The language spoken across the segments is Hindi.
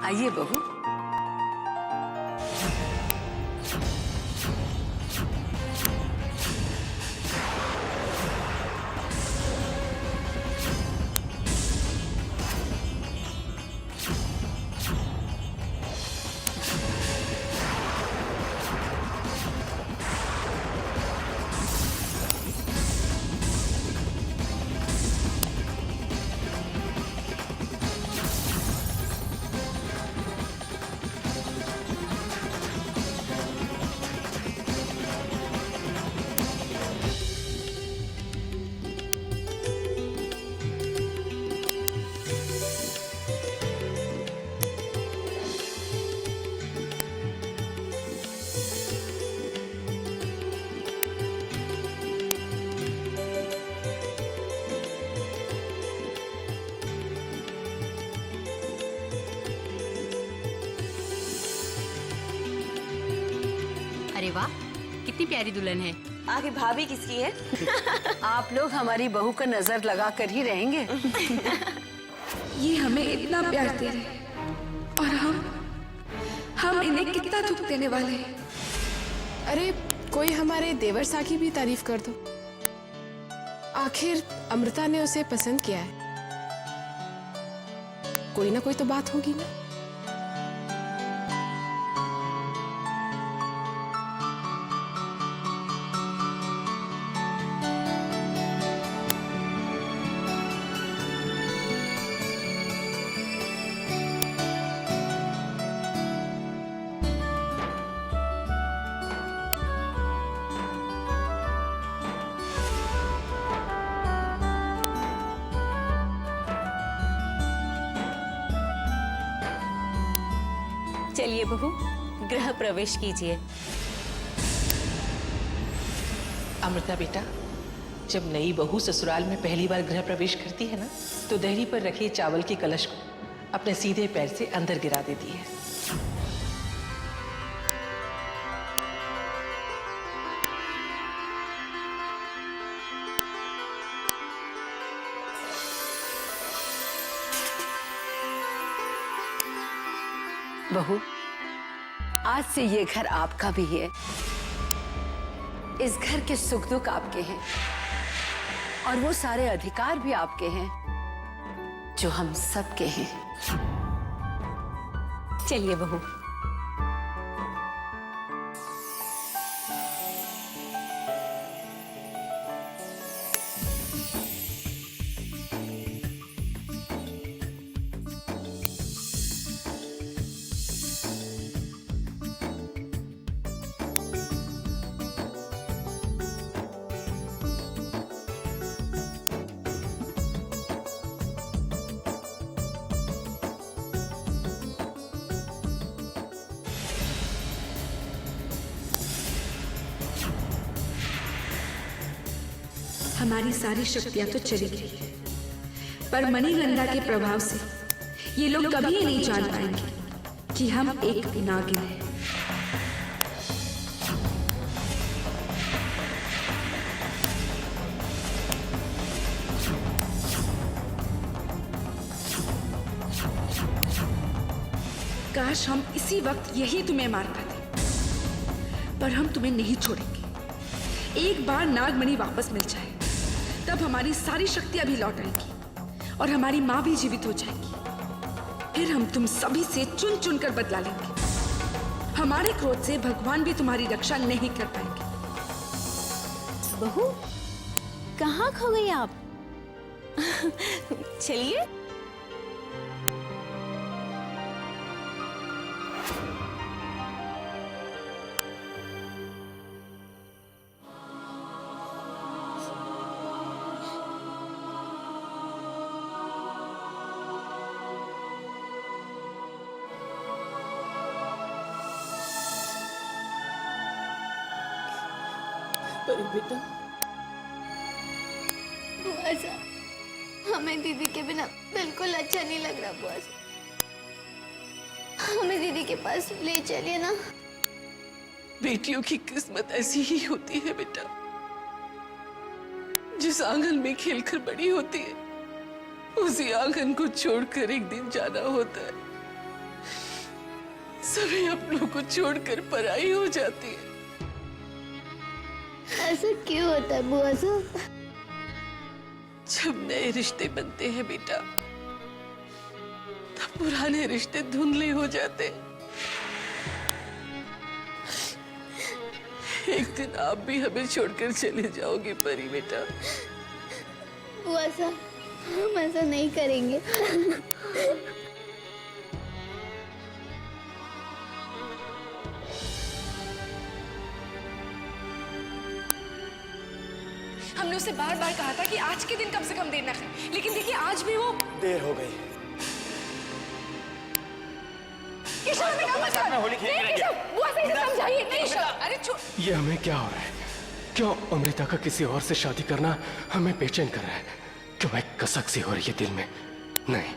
आइए बहू। अरे वाह, कितनी प्यारी दुल्हन है। आखिर भाभी किसकी है? आप लोग हमारी बहू का नजर लगा कर ही रहेंगे। ये हमें इतना प्यार दे रहे हैं और हम इन्हें कितना दुख देने वाले हैं। अरे कोई हमारे देवर साकी भी तारीफ कर दो। आखिर अमृता ने उसे पसंद किया है, कोई ना कोई तो बात होगी ना। चलिए बहू, गृह प्रवेश कीजिए। अमृता बेटा, जब नई बहू ससुराल में पहली बार गृह प्रवेश करती है ना, तो देहरी पर रखे चावल के कलश को अपने सीधे पैर से अंदर गिरा देती है। बहू, आज से ये घर आपका भी है। इस घर के सुख दुख आपके हैं और वो सारे अधिकार भी आपके हैं जो हम सबके हैं। चलिए बहू। हमारी सारी शक्तियां तो चली गई, पर मणिगंधा के प्रभाव से ये लोग कभी ये नहीं जान पाएंगे कि हम एक नागिन हैं। काश हम इसी वक्त यही तुम्हें मार पाते, पर हम तुम्हें नहीं छोड़ेंगे। एक बार नागमणि वापस मिल जाए तब हमारी सारी शक्तियां भी लौट आएंगी और हमारी माँ भी जीवित हो जाएगी। फिर हम तुम सभी से चुन चुन कर बदला लेंगे। हमारे क्रोध से भगवान भी तुम्हारी रक्षा नहीं कर पाएंगे। बहू, कहाँ खो गई आप? चलिए। पर बेटा, बुआ साहब, हमें दीदी के बिना बिल्कुल अच्छा नहीं लग रहा। बुआ साहब, हमें दीदी के पास ले चलिए ना। बेटियों की किस्मत ऐसी ही होती है बेटा। जिस आंगन में खेलकर बड़ी होती है, उसी आंगन को छोड़कर एक दिन जाना होता है। सभी अपनों को छोड़कर पराई हो जाती है। ऐसा क्यों होता है बुआ साहब? जब नए रिश्ते बनते हैं बेटा, तब पुराने रिश्ते धुंधले हो जाते हैं। एक दिन आप भी हमें छोड़कर चले जाओगे परी बेटा। बुआ साहब, हम ऐसा नहीं करेंगे। हमने उसे बार बार कहा था कि आज के दिन कम से कम देर न खाए, लेकिन देखिए आज भी वो देर हो गई। समझाइए। नहीं अरे ये हमें क्या हो रहा है? क्यों अमृता का किसी और से शादी करना हमें बेचैन कर रहा है? क्यों एक कसक सी हो रही है दिल में? नहीं,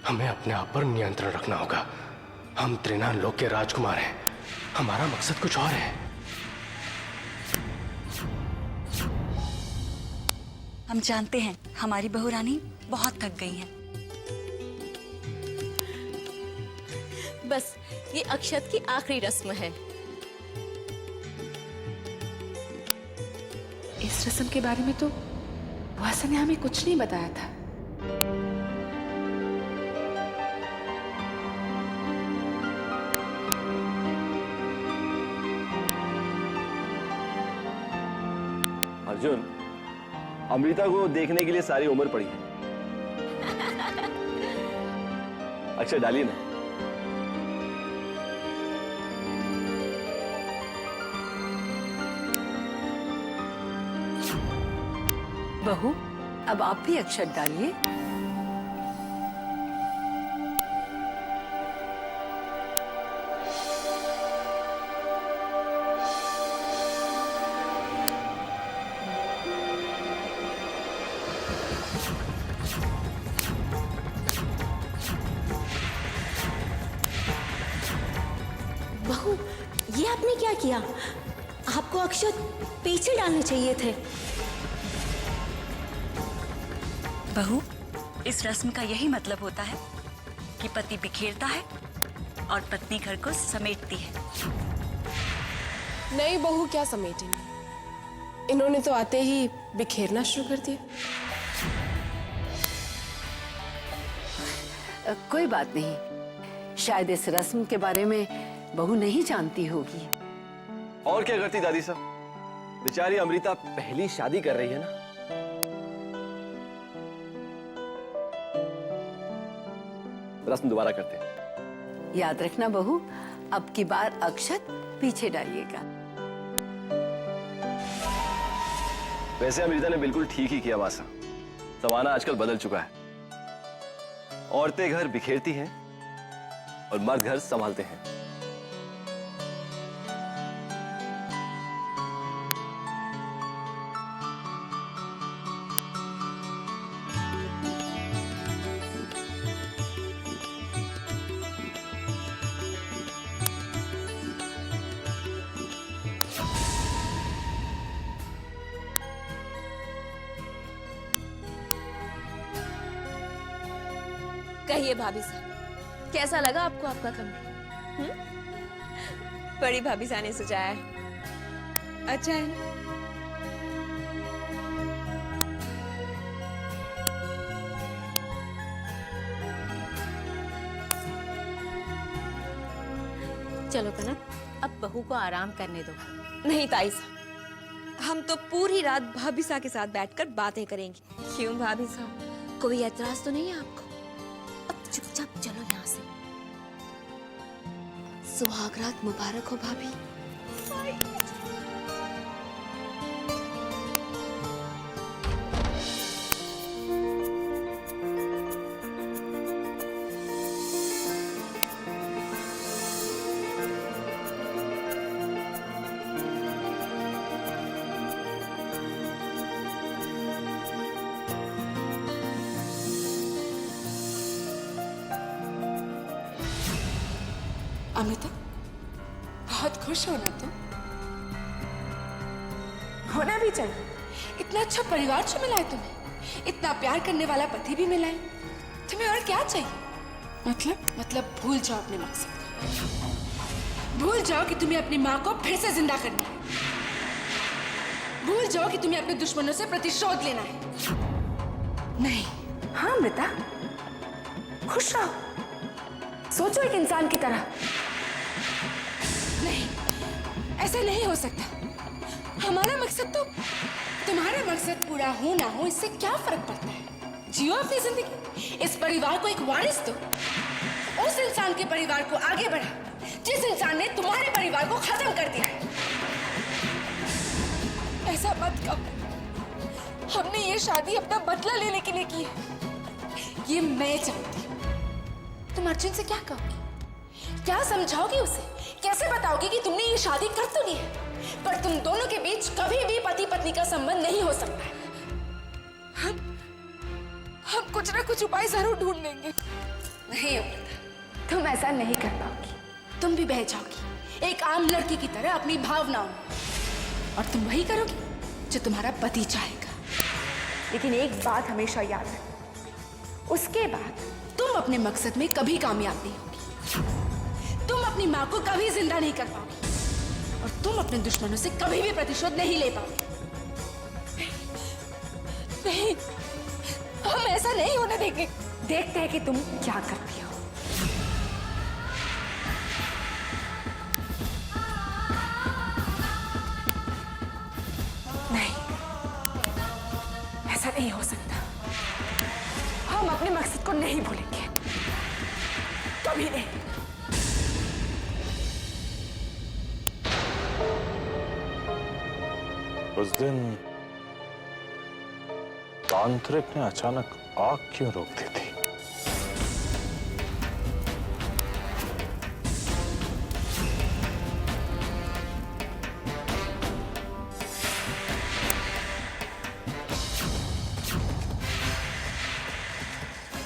हमें अपने आप पर नियंत्रण रखना होगा। हम त्रिनान लोक के राजकुमार हैं, हमारा मकसद कुछ और है। हम जानते हैं हमारी बहू रानी बहुत थक गई है। बस ये अक्षत की आखिरी रस्म है। इस रस्म के बारे में तो वासा ने हमें कुछ नहीं बताया था। अर्जुन, अमृता को देखने के लिए सारी उम्र पड़ी है। अक्षय डालिए ना। बहू, अब आप भी अक्षत डालिए। बहू, ये आपने क्या किया? आपको अक्षत पीछे डालने चाहिए थे। बहू, इस रस्म का यही मतलब होता है कि पति बिखेरता है और पत्नी घर को समेटती है। नहीं बहू, क्या समेटेंगे? इन्होंने तो आते ही बिखेरना शुरू कर दिया। कोई बात नहीं, शायद इस रस्म के बारे में बहू नहीं जानती होगी। और क्या करती दादी साहब, बेचारी अमृता पहली शादी कर रही है ना। रस्म दोबारा करते हैं। याद रखना बहू, अब की बार अक्षत पीछे डालिएगा। वैसे अमृता ने बिल्कुल ठीक ही किया वासा। जमाना आजकल बदल चुका है। औरतें घर बिखेरती हैं और मर्द घर संभालते हैं। कहिए भाभी साहब, कैसा लगा आपको आपका कमरा? बड़ी भाभी साहब ने सजाया है, अच्छा है ना? चलो कनक, अब बहू को आराम करने दो। नहीं ताई साहब, हम तो पूरी रात भाभी साहब के साथ बैठकर बातें करेंगे। क्यों भाभी साहब, कोई एतराज तो नहीं है आपको? अब चुपचाप चलो यहाँ से। सुहागरात मुबारक हो भाभी। अमृता, बहुत खुश हो ना तुम? होना भी चाहिए। इतना अच्छा परिवार जो मिला है तुम्हें, इतना प्यार करने वाला पति भी मिला है, तुम्हें और क्या चाहिए? मतलब भूल जाओ अपने मकसद को। भूल जाओ कि तुम्हें अपनी माँ को फिर से जिंदा करना है। भूल जाओ कि तुम्हें अपने दुश्मनों से प्रतिशोध लेना है। नहीं। हाँ अमृता, खुश रहो, सोचो एक इंसान की तरह। नहीं, ऐसा नहीं हो सकता। हमारा मकसद तो, तुम्हारा मकसद पूरा हो ना हो इससे क्या फर्क पड़ता है? जियो अपनी जिंदगी, इस परिवार को एक वारिस दो। उस इंसान के परिवार को आगे बढ़ा जिस इंसान ने तुम्हारे परिवार को खत्म कर दिया है। ऐसा मत कहो। हमने ये शादी अपना बदला लेने के लिए की है, ये मैं चाहती हूँ। तुम अर्जुन से क्या कहोगी? क्या समझाओगी उसे? कैसे बताओगी कि तुमने ये शादी कर तो ली है, पर तुम दोनों के बीच कभी भी पति पत्नी का संबंध नहीं हो सकता है। हम कुछ ना कुछ उपाय जरूर ढूंढ लेंगे। नहीं अमृता, तुम ऐसा नहीं कर पाओगी। तुम भी बह जाओगी एक आम लड़की की तरह अपनी भावनाओं में, और तुम वही करोगी जो तुम्हारा पति चाहेगा। लेकिन एक बात हमेशा याद रखना, उसके बाद तुम अपने मकसद में कभी कामयाब नहीं होगी। तुम अपनी माँ को कभी जिंदा नहीं कर पाओगी, और तुम अपने दुश्मनों से कभी भी प्रतिशोध नहीं ले पाओगे। नहीं, हम ऐसा नहीं होने देंगे। देखते हैं कि तुम क्या करती हो। नहीं, ऐसा नहीं हो सकता। हम अपने मकसद को नहीं भूलेंगे, कभी नहीं। उस दिन तांत्रिक ने अचानक आग क्यों रोक दी थी?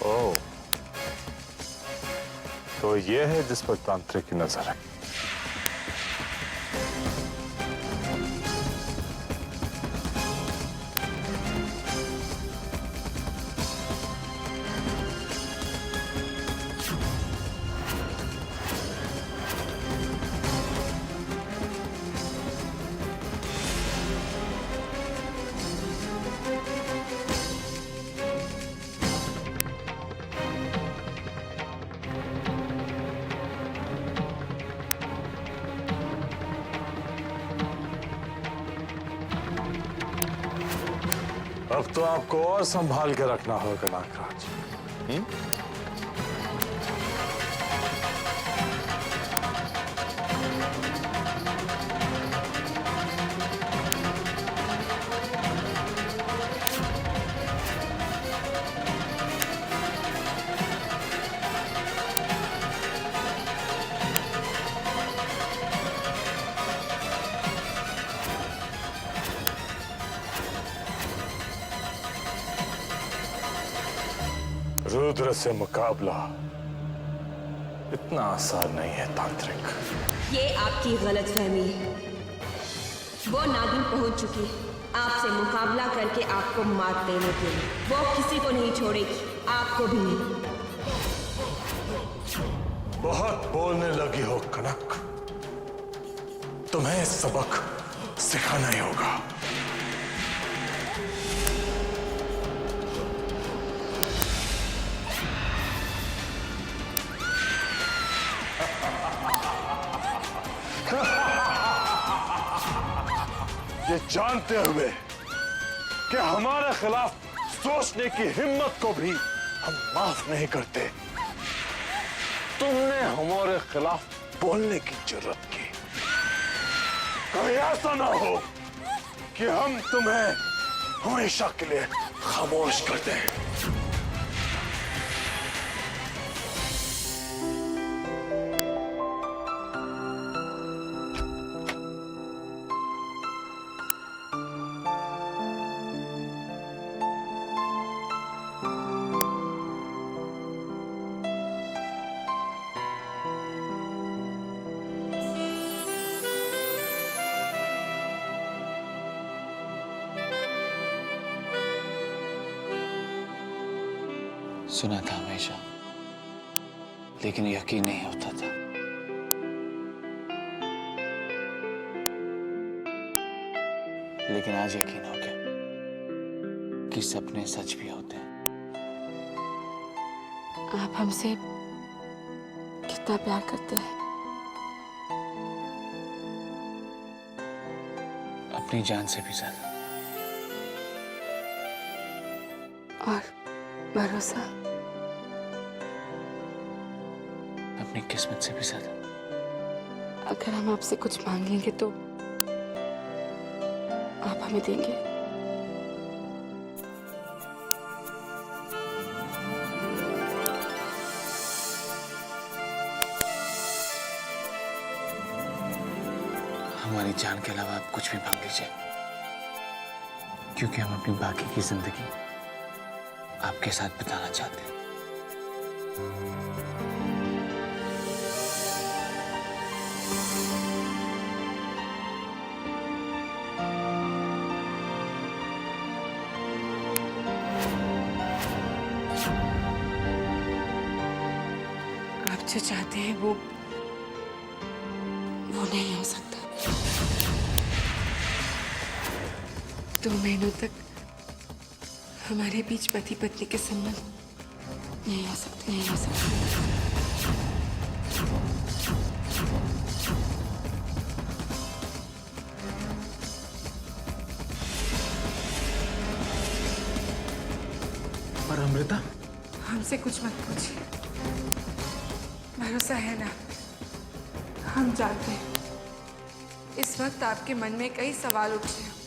ओह, तो ये है जिस पर तांत्रिक की नजर है। अब तो आपको और संभाल के रखना होगा नागराज। रुद्र से मुकाबला इतना आसान नहीं है तांत्रिक। ये आपकी गलतफहमी है। वो नागिन पहुंच चुकी है आपसे मुकाबला करके आपको मात देने के लिए। वो किसी को नहीं छोड़ेगी, आपको भी नहीं। बहुत बोलने लगी हो कनक, तुम्हें सबक सिखाना ही होगा। ये जानते हुए कि हमारे खिलाफ सोचने की हिम्मत को भी हम माफ नहीं करते, तुमने हमारे खिलाफ बोलने की जरूरत की। कहीं ऐसा ना हो कि हम तुम्हें हमेशा के लिए खामोश कर दें। सुना था हमेशा, लेकिन यकीन नहीं होता था। लेकिन आज यकीन हो गया कि सपने सच भी होते हैं। आप हमसे कितना प्यार करते हैं। अपनी जान से भी ज्यादा। और भरोसा अपनी किस्मत से भी ज्यादा। अगर हम आपसे कुछ मांगेंगे तो आप हमें देंगे? हमारी जान के अलावा आप कुछ भी मांग लीजिए, क्योंकि हम अपनी बाकी की जिंदगी आपके साथ बिताना चाहते हैं। आप जो चाहते हैं वो नहीं हो सकता। 2 महीनों तक हमारे बीच पति पत्नी के संबंध नहीं हो सकते, नहीं हो सकते। पर अमृता, हमसे कुछ मत पूछिए, भरोसा है ना? हम जानते हैं इस वक्त आपके मन में कई सवाल उठ रहे हैं,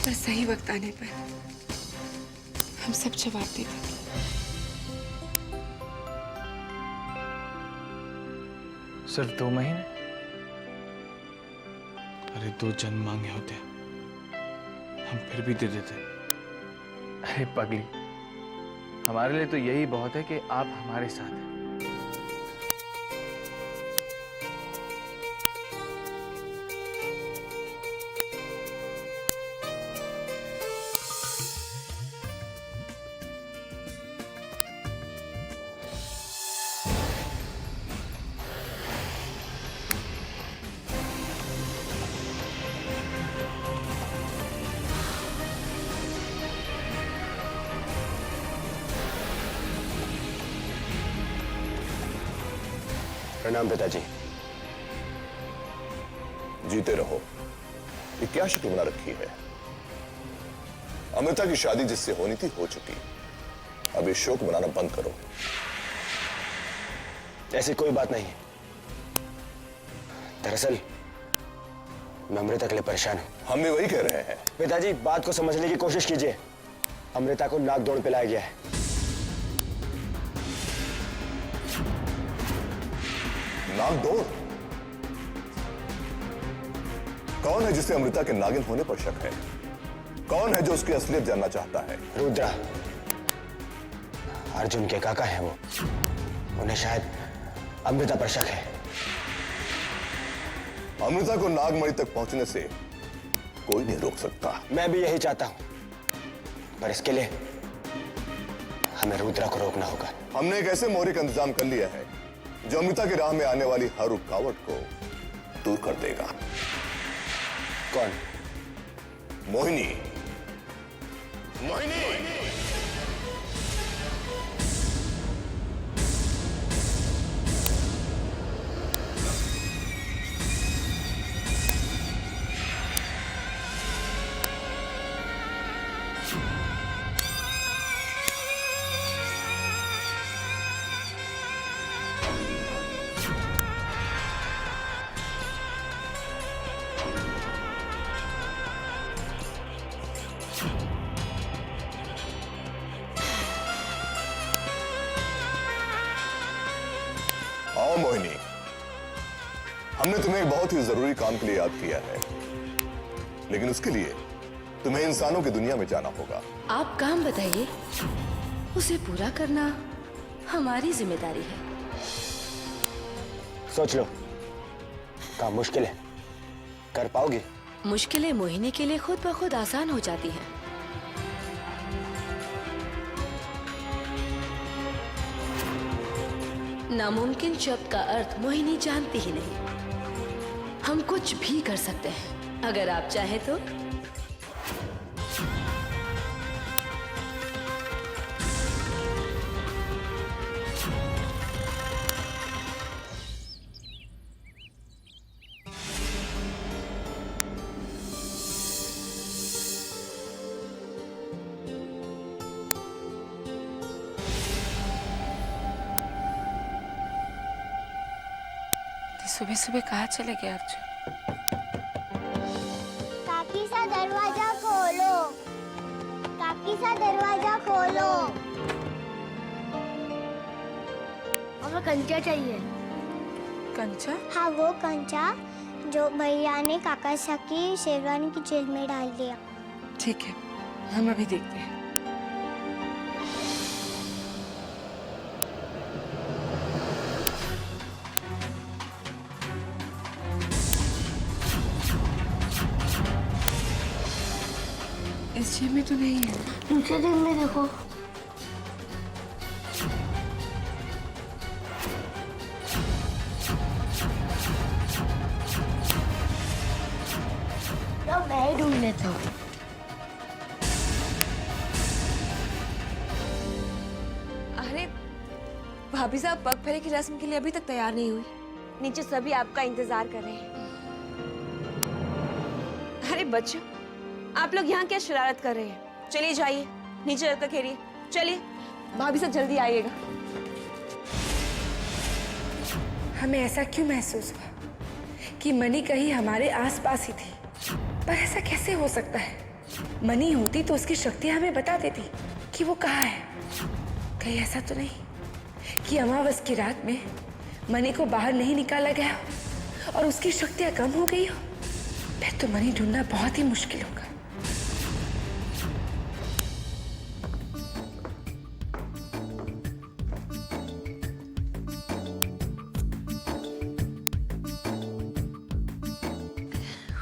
पर सही वक्त आने पर हम सब जवाब दे देंगे। सिर्फ 2 महीने? अरे 2 जन्म मांगे होते, हम फिर भी दे देते। अरे पगली, हमारे लिए तो यही बहुत है कि आप हमारे साथ हैं। प्रणाम पिताजी। जीते रहो। ये क्या शक्ल बना रखी है? अमृता की शादी जिससे होनी थी हो चुकी, अब ये शोक बनाना बंद करो। ऐसी कोई बात नहीं है। दरअसल मैं अमृता के लिए परेशान हूं। हम भी वही कह रहे हैं। पिताजी, बात को समझने की कोशिश कीजिए। अमृता को नागदौड़ पे लाया गया है। नागदौड़? कौन है जिसे अमृता के नागिन होने पर शक है? कौन है जो उसकी असलियत जानना चाहता है? रुद्रा, अर्जुन के काका हैं वो। उन्हें शायद अमृता पर शक है। अमृता को नागमणि तक पहुंचने से कोई नहीं रोक सकता। मैं भी यही चाहता हूं, पर इसके लिए हमें रुद्रा को रोकना होगा। हमने एक ऐसे मोहरे का इंतजाम कर लिया है जो अमृता की राह में आने वाली हर रुकावट को दूर कर देगा। कौन? मोहिनी। मोहिनी! आओ मोहिनी, हमने तुम्हें एक बहुत ही जरूरी काम के लिए याद किया है, लेकिन उसके लिए तुम्हें इंसानों की दुनिया में जाना होगा। आप काम बताइए, उसे पूरा करना हमारी जिम्मेदारी है। सोच लो, काम मुश्किल है, कर पाओगी? मुश्किलें मोहिनी के लिए खुद ब खुद आसान हो जाती हैं। नामुमकिन शब्द का अर्थ मोहिनी जानती ही नहीं। हम कुछ भी कर सकते हैं अगर आप चाहे तो। सुबह सुबह कहाँ चले गए अर्जुन? काकी सा दरवाजा खोलो, काकी सा दरवाजा खोलो। हमें कंचा चाहिए। कंचा? हाँ, वो कंचा जो भैया ने काका सा की शेरवानी की जेल में डाल दिया। ठीक है, हम अभी देखते हैं। इस जेब में तो नहीं है। दूसरे जेब में देखो। तो मैं ढूंढ लेता हूँ। अरे भाभी साहब, पग फेरे की रस्म के लिए अभी तक तैयार नहीं हुई। नीचे सभी आपका इंतजार कर रहे हैं। अरे बच्चों, आप लोग यहाँ क्या शरारत कर रहे हैं? चलिए जाइए, नीचे जाकर खेलिए। चलिए, भाभी साहब जल्दी आइएगा। हमें ऐसा क्यों महसूस हुआ कि मनी कहीं हमारे आसपास ही थी? पर ऐसा कैसे हो सकता है? मनी होती तो उसकी शक्तियां हमें बता देती कि वो कहाँ है। कहीं ऐसा तो नहीं कि अमावस की रात में मनी को बाहर नहीं निकाला गया हो और उसकी शक्तियां कम हो गई हो? फिर तो मनी ढूंढना बहुत ही मुश्किल होगा।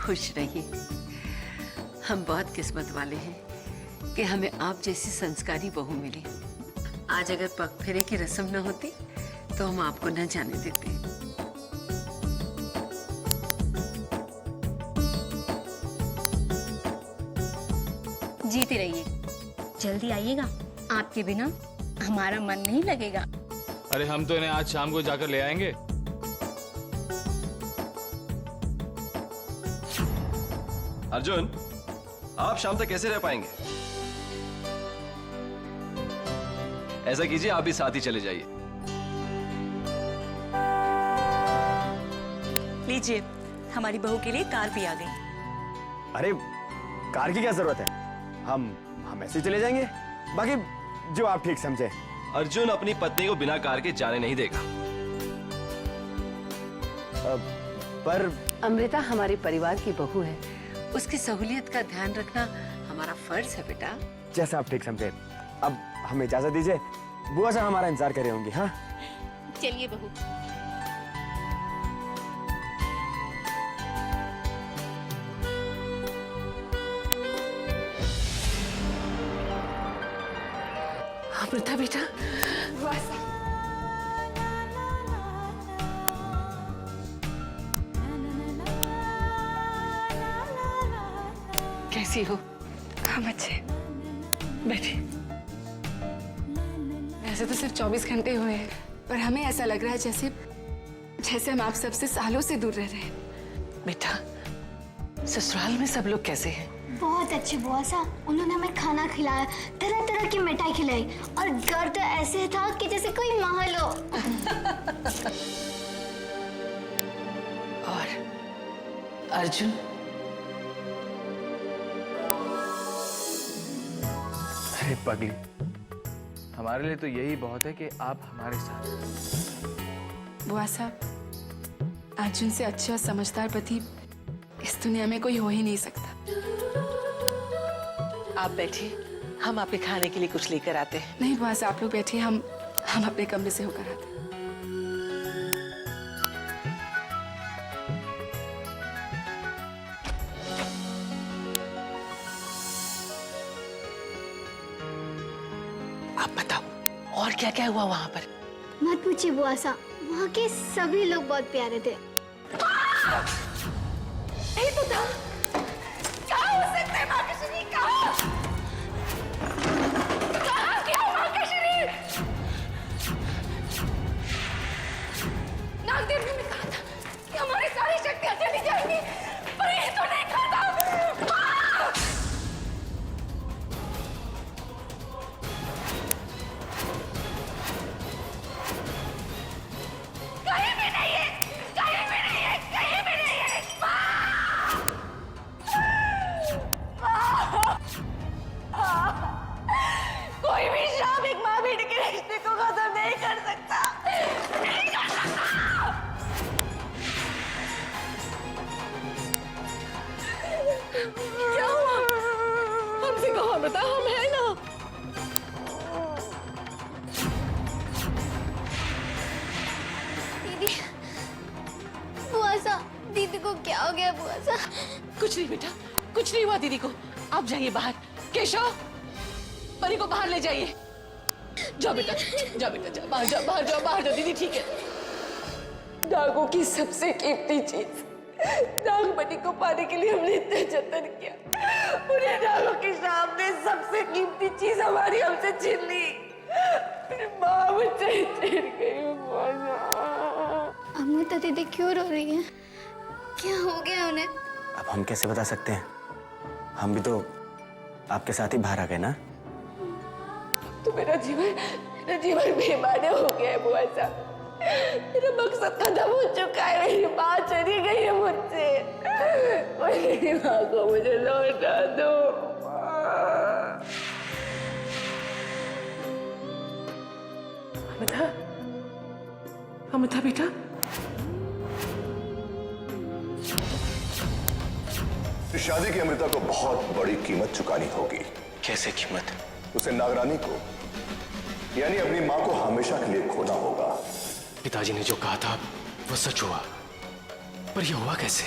खुश रहिए। हम बहुत किस्मत वाले हैं कि हमें आप जैसी संस्कारी बहू मिली। आज अगर पग फेरे की रस्म न होती तो हम आपको न जाने देते। जीती रहिए, जल्दी आइएगा। आपके बिना हमारा मन नहीं लगेगा। अरे हम तो इन्हें आज शाम को जाकर ले आएंगे। अर्जुन, आप शाम तक कैसे रह पाएंगे? ऐसा कीजिए, आप भी साथ ही चले जाइए। लीजिए, हमारी बहू के लिए कार भी आ गई। अरे कार की क्या जरूरत है? हम ऐसे ही चले जाएंगे। बाकी जो आप ठीक समझे। अर्जुन अपनी पत्नी को बिना कार के जाने नहीं देगा। पर अमृता हमारे परिवार की बहू है, उसकी सहूलियत का ध्यान रखना हमारा फर्ज है बेटा। जैसा आप ठीक समझे। अब हमें इजाजत दीजिए, बुआ साहब हमारा इंतजार कर रहे होंगे। हाँ चलिए बहू। अमृता बेटा, कैसी हो? हम अच्छे। बैठे। वैसे तो सिर्फ 24 घंटे हुए हैं, पर हमें ऐसा लग रहा है जैसे हम आप सबसे सालों से दूर रह रहे हैं। बेटा, ससुराल में सब लोग कैसे हैं? बहुत अच्छे बुआ साहब, उन्होंने हमें खाना खिलाया, तरह तरह की मिठाई खिलाई और घर तो ऐसे था कि जैसे कोई महल हो। और अर्जुन? अरे पगली, हमारे लिए तो यही बहुत है कि आप हमारे साथ। बुआ साहब, अर्जुन से अच्छा और समझदार पति इस दुनिया में कोई हो ही नहीं सकता। आप बैठिए, हम आपके खाने के लिए कुछ लेकर आते हैं। नहीं बुआ साहब, आप लोग बैठिए, हम अपने कमरे से होकर आते हैं। आप बताओ और क्या क्या हुआ वहां पर? मत पूछिए बुआ साहब, वहाँ के सभी लोग बहुत प्यारे थे। था। कहाँ हो सकता है माँ का शरीर? कहाँ गया माँ का शरीर? नागदेव ने कहा था कि हमारी सारी शक्तियां चली जाएंगी, पर ये तो नहीं खाता। कहीं भी नहीं है, कहीं भी नहीं है, कहीं भी नहीं है। कोई भी शाम एक माँ बेटे के रिश्ते को खत्म नहीं कर सकता, नहीं कर सकता। क्या हुआ? हमसे कहो बता, हम है ना। दीदी, बुआ सा, दीदी को क्या हो गया बुआ सा? कुछ नहीं बेटा, कुछ नहीं हुआ दीदी को। आप जाइए बाहर। केशव, परी को बाहर ले जाइए। जाओ बेटा, जाओ बेटा, जाओ बाहर, जाओ बाहर, जाओ बाहर, जाओ दीदी ठीक है। नागों की सबसे कीमती चीज नागमणि को पाने के लिए हमने इतना जतन किया, उन्हें नागों के सामने सबसे कीमती चीज हमारी हमसे छीन ली। मेरी माँ मुझसे चिढ़ गई। अमृता दीदी क्यों रो रही है? क्या हो गया उन्हें? अब हम कैसे बता सकते हैं? हम भी तो आपके साथ ही बाहर आ गए ना। तो मेरा जीवन बेमाने हो गया है बुआ सा। मेरा मकसद खत्म हो चुका है। मेरी माँ चली गई है मुझसे। मेरी माँ को मुझे लौटा दो। अमिता, अमिता बेटा, इस शादी की अमृता को बहुत बड़ी कीमत चुकानी होगी। कैसे कीमत? उसे नागरानी को, यानी अपनी माँ को हमेशा के लिए खोना होगा। पिताजी ने जो कहा था वो सच हुआ, पर ये हुआ कैसे?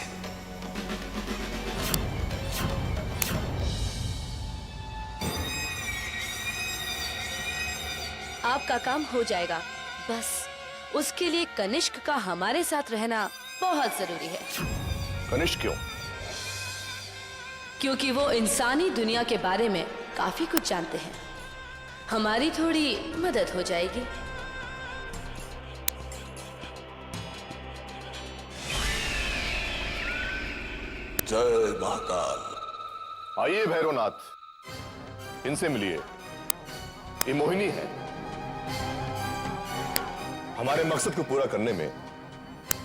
आपका काम हो जाएगा, बस उसके लिए कनिष्क का हमारे साथ रहना बहुत जरूरी है। कनिष्क क्यों? क्योंकि वो इंसानी दुनिया के बारे में काफी कुछ जानते हैं। हमारी थोड़ी मदद हो जाएगी। जय महाकाल। आइए भैरवनाथ, इनसे मिलिए। ये मोहिनी है। हमारे मकसद को पूरा करने में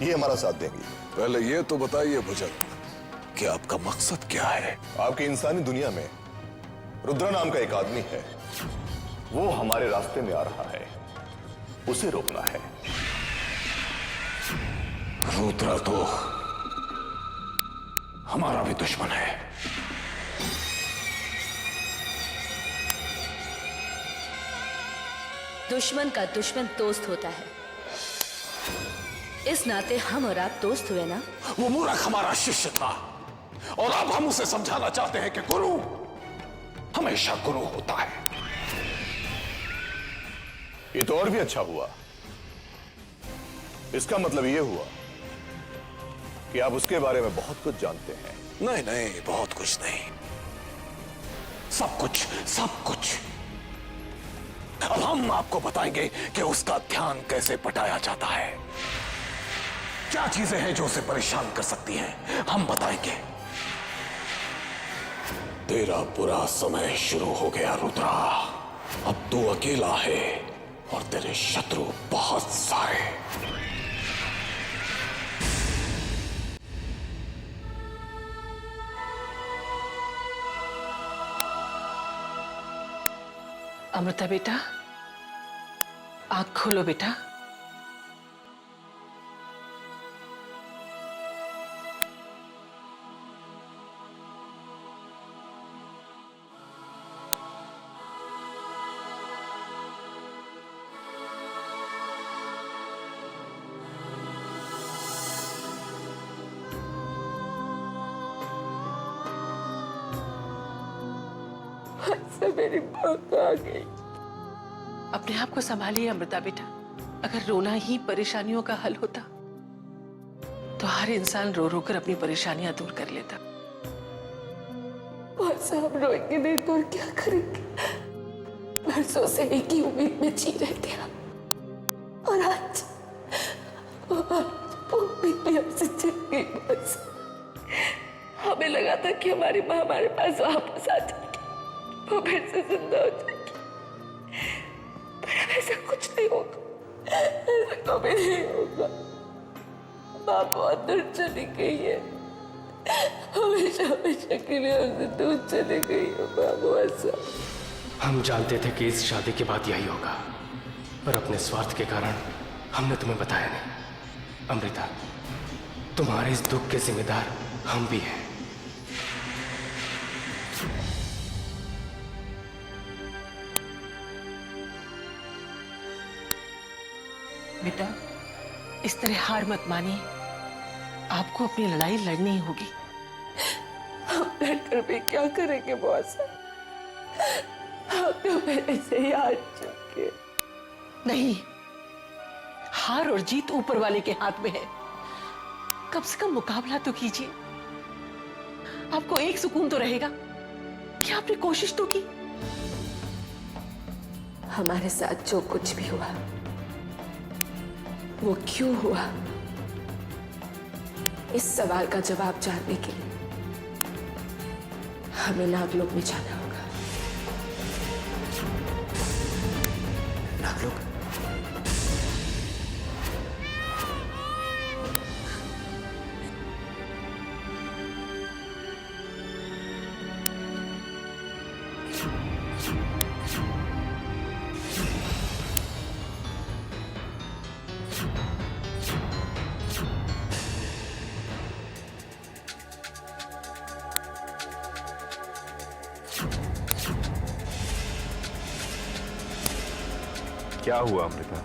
ये हमारा साथ देंगी। पहले ये तो बताइए भुजंग कि आपका मकसद क्या है? आपकी इंसानी दुनिया में रुद्रा नाम का एक आदमी है, वो हमारे रास्ते में आ रहा है, उसे रोकना है। रुद्रा तो हमारा भी दुश्मन है। दुश्मन का दुश्मन दोस्त होता है। इस नाते हम और आप दोस्त हुए ना। वो मूर्ख हमारा शिष्य था और अब हम उसे समझाना चाहते हैं कि गुरु हमेशा गुरु होता है। ये तो और भी अच्छा हुआ। इसका मतलब ये हुआ कि आप उसके बारे में बहुत कुछ जानते हैं। नहीं नहीं, बहुत कुछ नहीं, सब कुछ, सब कुछ। अब हम आपको बताएंगे कि उसका ध्यान कैसे पटाया जाता है, क्या चीजें हैं जो उसे परेशान कर सकती हैं, हम बताएंगे। तेरा बुरा समय शुरू हो गया रुद्रा। अब तू अकेला है और तेरे शत्रु बहुत सारे। अमृता बेटा, आंख खोलो बेटा। मेरी माँ आ गई। अपने आप को संभालिए अमृता बेटा। अगर रोना ही परेशानियों का हल होता तो आज हर इंसान रो रो कर अपनी परेशानियां दूर कर लेता। बहुत सा हम रोएंगे नहीं तो और क्या करेंगे? बरसों से एक ही उम्मीद में जी रहे थे हम। और आज वो उम्मीद भी हमसे छिन गई। बस हमें लगा था कि हमारी माँ हमारे पास वापस आ जाएगी, वो फिर से जिंदा हो जाएगी, पर अब ऐसा कुछ नहीं होगा, ऐसा कभी नहीं होगा। माँ बहुत दूर चली गई है, हमेशा हमेशा के लिए हमसे दूर चली गई है माँ। ऐसा हम जानते थे कि इस शादी के बाद यही होगा, पर अपने स्वार्थ के कारण हमने तुम्हें बताया नहीं। अमृता, तुम्हारे इस दुख के जिम्मेदार हम भी हैं। बेटा, इस तरह हार मत मानिए, आपको अपनी लड़ाई लड़नी ही होगी। हम लड़कर भी क्या करेंगे बॉस? हम तो पहले से ही हार चुके। नहीं, हार और जीत ऊपर वाले के हाथ में है। कम से कम मुकाबला तो कीजिए। आपको एक सुकून तो रहेगा कि आपने कोशिश तो की। हमारे साथ जो कुछ भी हुआ वो क्यों हुआ, इस सवाल का जवाब जानने के लिए हमें नागलोक में जाना होगा। नागलोक? क्या हुआ अमृता?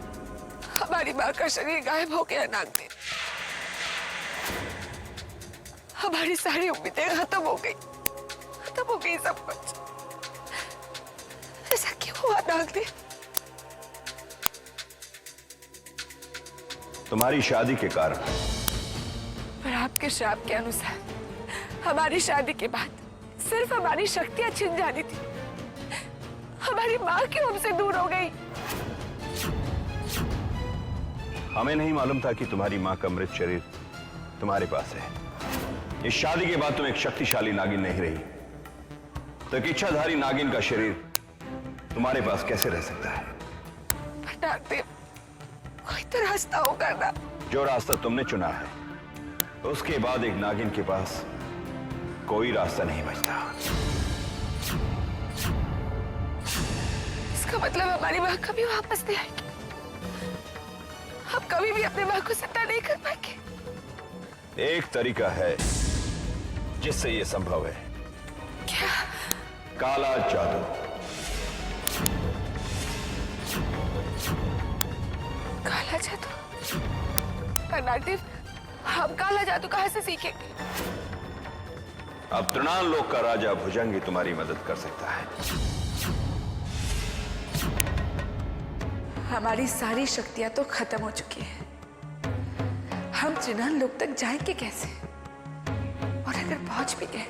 हमारी माँ का शरीर गायब हो गया नागदेव। हमारी सारी उम्मीदें खत्म हो गई सब कुछ। ऐसा क्यों हुआ नागदेव? तुम्हारी शादी के कारण। पर आपके श्राप के अनुसार हमारी शादी के बाद सिर्फ हमारी शक्तियां छिन जानी थी। हमारी माँ क्यों हमसे दूर हो गई? हमें नहीं मालूम था कि तुम्हारी मां का मृत शरीर तुम्हारे पास है। इस शादी के बाद तुम एक शक्तिशाली नागिन नहीं रही, तो एक इच्छाधारी नागिन का शरीर तुम्हारे पास कैसे रह सकता है? नागदेव, कोई तो रास्ता होगा ना? जो रास्ता तुमने चुना है, उसके बाद एक नागिन के पास कोई रास्ता नहीं बचता। इसका मतलब हमारी माँ कभी वापस नहीं आएगी। हम कभी भी अपने माँ को जिंदा नहीं कर पाएंगे। एक तरीका है जिससे यह संभव है। क्या? काला जादू। काला जादू? पर नागदेव, हम काला जादू कहाँ से सीखेंगे? अब तृणाल लोक का राजा भुजंग ही तुम्हारी मदद कर सकता है। हमारी सारी शक्तियां तो खत्म हो चुकी हैं। हम तृणाल लोक तक जाएंगे कैसे? और अगर पहुंच भी गए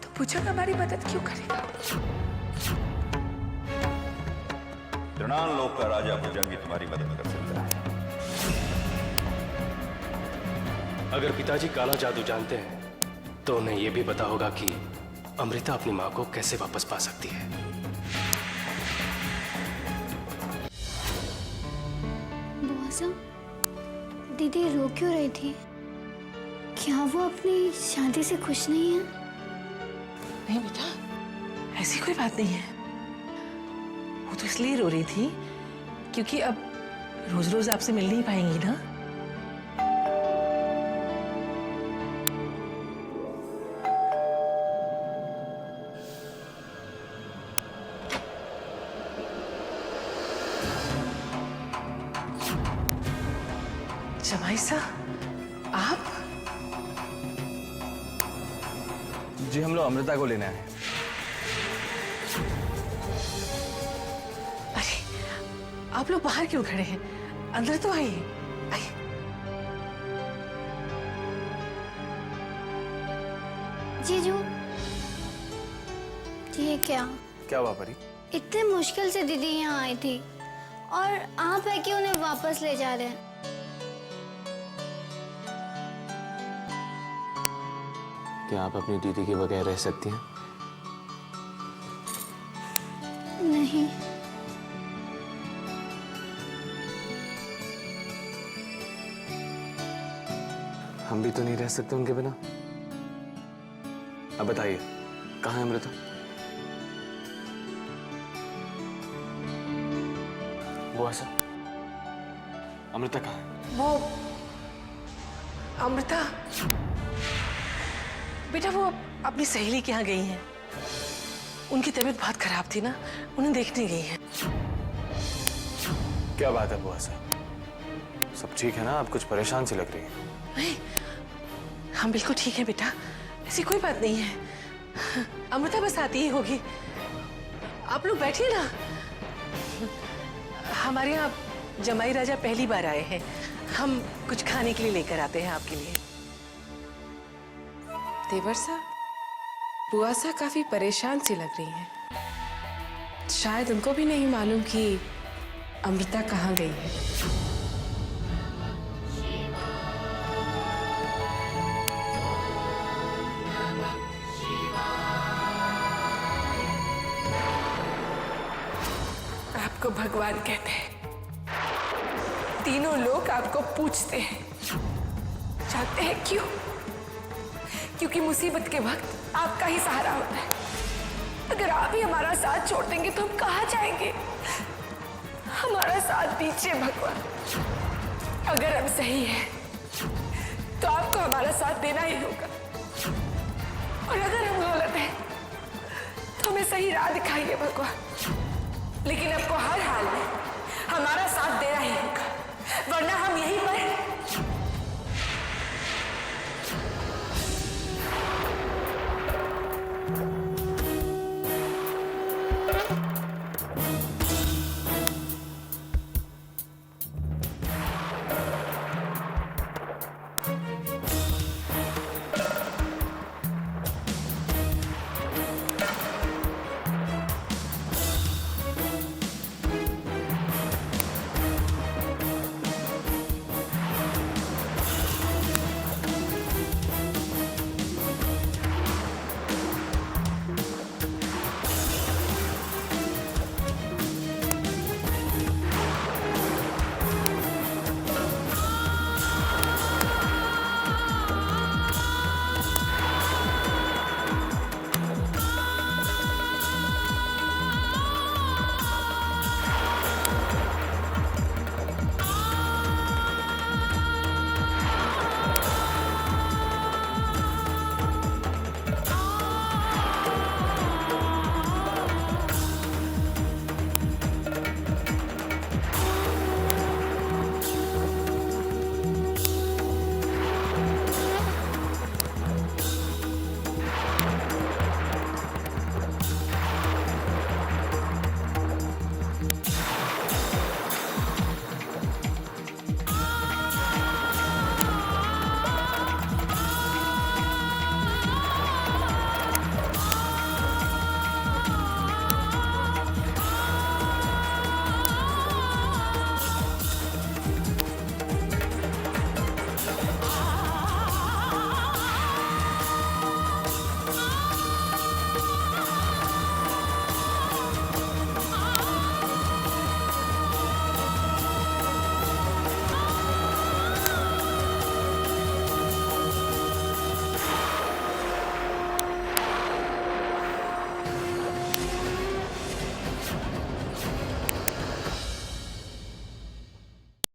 तो भुजंग हमारी मदद क्यों करेगा? तृणाल लोक का राजा भुजंग ही तुम्हारी मदद कर सकता है। अगर पिताजी काला जादू जानते हैं तो उन्हें यह भी पता होगा कि अमृता अपनी मां को कैसे वापस पा सकती है। दीदी रो क्यों रही थी? क्या वो अपनी शादी से खुश नहीं है? नहीं बेटा, ऐसी कोई बात नहीं है। वो तो इसलिए रो रही थी क्योंकि अब रोज रोज आपसे मिल नहीं पाएंगी ना। जमाई साहब, आप? जी, हम लोग अमृता को लेने आए। अरे, आप लोग बाहर क्यों खड़े हैं? अंदर तो आइए, आइए। जीजू, ये क्या? क्या हुआ परी? इतने मुश्किल से दीदी यहाँ आई थी और आप है कि उन्हें वापस ले जा रहे हैं। क्या आप अपनी दीदी के बगैर रह सकती हैं? नहीं। हम भी तो नहीं रह सकते उनके बिना। अब बताइए, कहाँ है अमृता? वो ऐसा अमृता कहाँ है? वो अमृता बेटा वो अपनी सहेली के यहाँ गई हैं। उनकी तबीयत बहुत खराब थी ना, उन्हें देखने गई हैं। क्या बात है बुआ साहब, सब ठीक है ना? आप कुछ परेशान सी लग रही हैं। नहीं, हम बिल्कुल ठीक हैं बेटा, ऐसी कोई बात नहीं है। अमृता बस आती ही होगी। आप लोग बैठिए ना। हमारे यहाँ जमाई राजा पहली बार आए हैं, हम कुछ खाने के लिए लेकर आते हैं आपके लिए। देवर साहब, बुआ सा काफी परेशान सी लग रही हैं। शायद उनको भी नहीं मालूम कि अमृता कहाँ गई है। आपको भगवान कहते हैं, तीनों लोग आपको पूछते हैं। जानते हैं क्यों? क्योंकि मुसीबत के वक्त आपका ही सहारा होता है। अगर आप ही हमारा साथ छोड़ देंगे तो हम कहाँ जाएंगे? हमारा साथ दीजिए भगवान। अगर हम सही हैं तो आपको हमारा साथ देना ही होगा, और अगर हम गलत हैं तो हमें सही राह दिखाइए भगवान। लेकिन आपको हर हाल में हमारा साथ देना ही